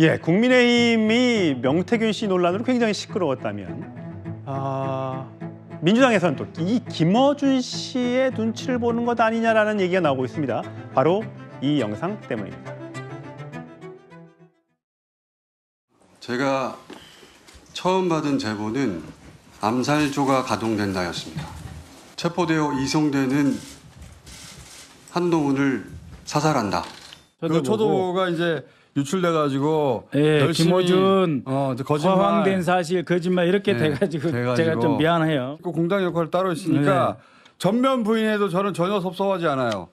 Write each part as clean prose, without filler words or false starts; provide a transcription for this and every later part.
예, 국민의힘이 명태균 씨 논란으로 굉장히 시끄러웠다면 민주당에서는 또 이 김어준 씨의 눈치를 보는 것 아니냐라는 얘기가 나오고 있습니다. 바로 이 영상 때문입니다. 제가 처음 받은 제보는 암살조가 가동된다였습니다. 체포되어 이송되는 한동훈을 사살한다. 그 초도가 이제 유출돼가지고 예, 열심히 김어준 거짓말, 허황된 사실 거짓말 이렇게 돼가지고 제가 좀 미안해요. 공당 역할 따로 있으니까 전면 부인해도 저는 전혀 섭섭하지 않아요.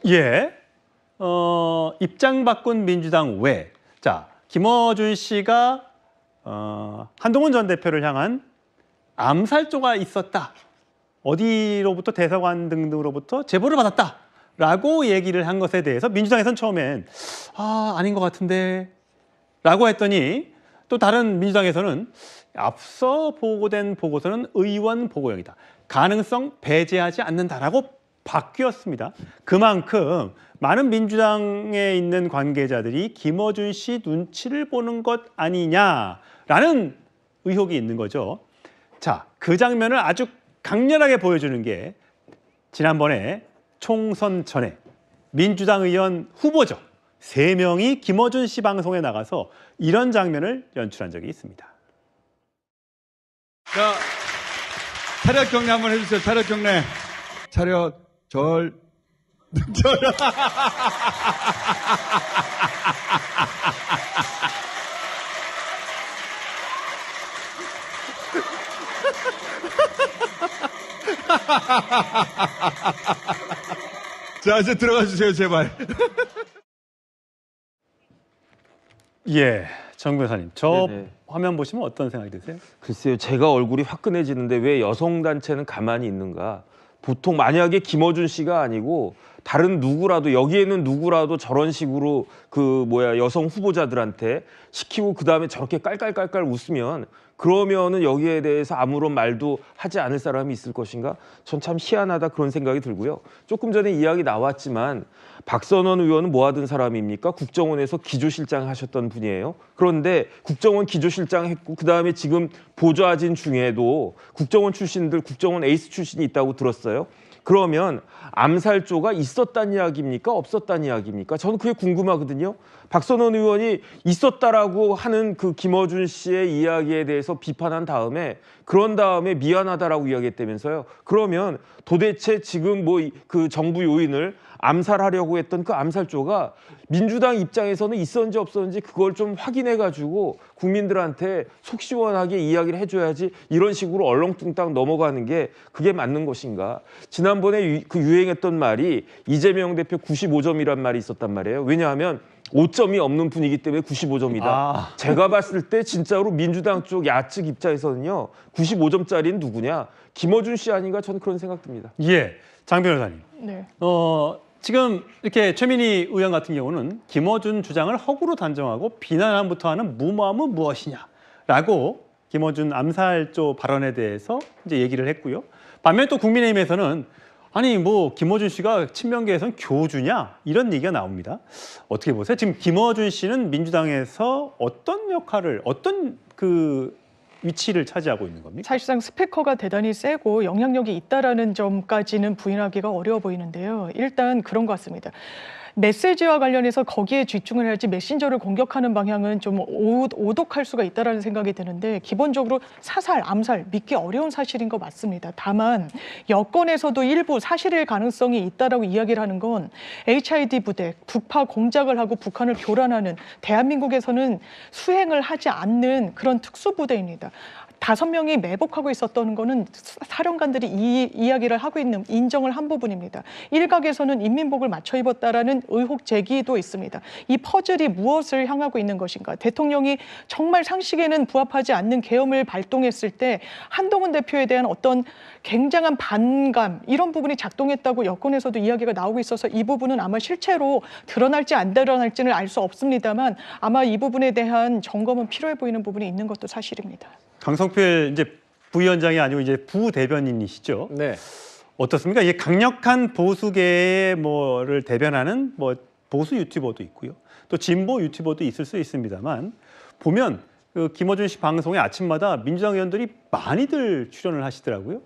예, 입장 바꾼 민주당 외, 자 김어준 씨가 한동훈 전 대표를 향한 암살조가 있었다. 어디로부터 대사관 등으로부터 제보를 받았다라고 얘기를 한 것에 대해서 민주당에서는 처음엔 아닌 것 같은데 라고 했더니 또 다른 민주당에서는 앞서 보고된 보고서는 의원 보고형이다. 가능성 배제하지 않는다라고 바뀌었습니다. 그만큼 많은 민주당에 있는 관계자들이 김어준 씨 눈치를 보는 것 아니냐라는 의혹이 있는 거죠. 자, 그 장면을 아주 강렬하게 보여주는 게 지난번에 총선 전에 민주당 의원 후보죠. 3명이 김어준 씨 방송에 나가서 이런 장면을 연출한 적이 있습니다. 자, 차렷 경례 한번 해주세요. 차렷 경례. 차렷 절. 자, 이제 들어가 주세요, 제발. 예, 정 변호사님, 저 네네. 화면 보시면 어떤 생각이 드세요? 글쎄요, 제가 얼굴이 화끈해지는데 왜 여성단체는 가만히 있는가? 보통 만약에 김어준 씨가 아니고 다른 누구라도, 여기에는 누구라도 저런 식으로 여성 후보자들한테 시키고 그다음에 저렇게 깔깔깔깔 웃으면 그러면은 여기에 대해서 아무런 말도 하지 않을 사람이 있을 것인가? 전 참 희한하다 그런 생각이 들고요. 조금 전에 이야기 나왔지만 박선원 의원은 뭐 하던 사람입니까? 국정원에서 기조실장 하셨던 분이에요. 그런데 국정원 기조실장 했고 그다음에 지금 보좌진 중에도 국정원 출신들, 국정원 에이스 출신이 있다고 들었어요. 그러면 암살조가 있었다는 이야기입니까? 없었다는 이야기입니까? 저는 그게 궁금하거든요. 박선원 의원이 있었다라고 하는 그 김어준 씨의 이야기에 대해서 비판한 다음에 그런 다음에 미안하다라고 이야기했다면서요. 그러면 도대체 지금 그 정부 요인을 암살하려고 했던 그 암살조가 민주당 입장에서는 있었는지 없었는지 그걸 좀 확인해가지고 국민들한테 속 시원하게 이야기를 해줘야지 이런 식으로 얼렁뚱땅 넘어가는 게 그게 맞는 것인가. 지난번에 그 유행했던 말이 이재명 대표 95점이란 말이 있었단 말이에요. 왜냐하면 5점이 없는 분이기 때문에 95점이다. 제가 봤을 때 진짜로 민주당 쪽 야측 입장에서는요. 95점짜리는 누구냐? 김어준 씨 아닌가 저는 그런 생각 듭니다. 예, 장 변호사님. 네. 지금 이렇게 최민희 의원 같은 경우는 김어준 주장을 허구로 단정하고 비난함부터 하는 무모함은 무엇이냐라고 김어준 암살조 발언에 대해서 이제 얘기를 했고요. 반면 또 국민의힘에서는 아니 뭐 김어준 씨가 친명계에서는 교주냐 이런 얘기가 나옵니다. 어떻게 보세요? 지금 김어준 씨는 민주당에서 어떤 역할을 어떤 위치를 차지하고 있는 겁니까? 사실상 스피커가 대단히 세고 영향력이 있다라는 점까지는 부인하기가 어려워 보이는데요. 일단 그런 것 같습니다. 메시지와 관련해서 거기에 집중을 해야지 메신저를 공격하는 방향은 좀 오독할 수가 있다라는 생각이 드는데 기본적으로 사살, 암살 믿기 어려운 사실인 거 맞습니다. 다만 여권에서도 일부 사실일 가능성이 있다라고 이야기를 하는 건 HID 부대, 북파 공작을 하고 북한을 교란하는 대한민국에서는 수행을 하지 않는 그런 특수부대입니다. 5명이 매복하고 있었던 거는 사령관들이 이 이야기를 하고 있는 인정을 한 부분입니다. 일각에서는 인민복을 맞춰 입었다라는 의혹 제기도 있습니다. 이 퍼즐이 무엇을 향하고 있는 것인가? 대통령이 정말 상식에는 부합하지 않는 계엄을 발동했을 때 한동훈 대표에 대한 어떤 굉장한 반감 이런 부분이 작동했다고 여권에서도 이야기가 나오고 있어서 이 부분은 아마 실체로 드러날지 안 드러날지는 알 수 없습니다만 아마 이 부분에 대한 점검은 필요해 보이는 부분이 있는 것도 사실입니다. 강성필 이제 부위원장이 아니고 이제 부대변인이시죠. 네. 어떻습니까? 이게 강력한 보수계의 뭐를 대변하는 보수 유튜버도 있고요. 또 진보 유튜버도 있을 수 있습니다만 보면 그 김어준 씨 방송에 아침마다 민주당 의원들이 많이들 출연을 하시더라고요.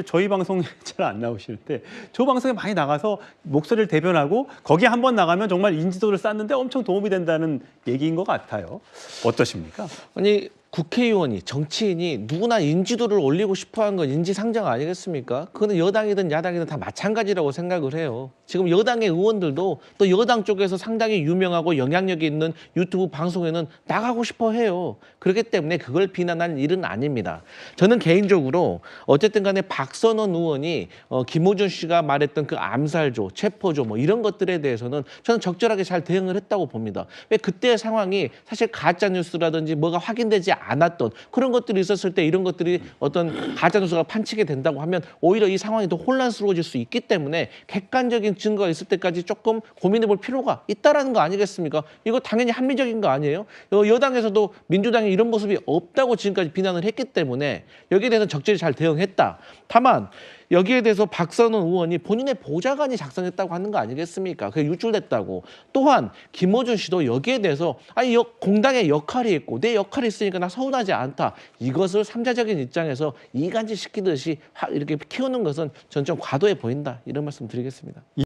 저희 방송에 잘 안 나오시는데 저 방송에 많이 나가서 목소리를 대변하고 거기에 한번 나가면 정말 인지도를 쌓는데 엄청 도움이 된다는 얘기인 것 같아요. 어떠십니까? 아니 국회의원이 정치인이 누구나 인지도를 올리고 싶어하는 건 인지상정 아니겠습니까? 그거는 여당이든 야당이든 다 마찬가지라고 생각을 해요. 지금 여당의 의원들도 또 여당 쪽에서 상당히 유명하고 영향력이 있는 유튜브 방송에는 나가고 싶어 해요. 그렇기 때문에 그걸 비난할 일은 아닙니다. 저는 개인적으로 어쨌든 간에 박선원 의원이 김어준 씨가 말했던 그 암살조, 체포조 뭐 이런 것들에 대해서는 저는 적절하게 잘 대응을 했다고 봅니다. 왜 그때의 상황이 사실 가짜뉴스라든지 뭐가 확인되지 않았던 그런 것들이 있었을 때 이런 것들이 어떤 가짜뉴스가 판치게 된다고 하면 오히려 이 상황이 더 혼란스러워질 수 있기 때문에 객관적인 증거가 있을 때까지 조금 고민해 볼 필요가 있다라는 거 아니겠습니까? 이거 당연히 합리적인 거 아니에요? 여당에서도 민주당이 이런 모습이 없다고 지금까지 비난을 했기 때문에 여기에 대해서 적절히 잘 대응했다. 다만 여기에 대해서 박선원 의원이 본인의 보좌관이 작성했다고 하는 거 아니겠습니까? 그게 유출됐다고. 또한 김어준 씨도 여기에 대해서 아니 공당의 역할이 있고 내 역할이 있으니까 나 서운하지 않다. 이것을 삼자적인 입장에서 이간질 시키듯이 이렇게 키우는 것은 전 좀 과도해 보인다. 이런 말씀 드리겠습니다.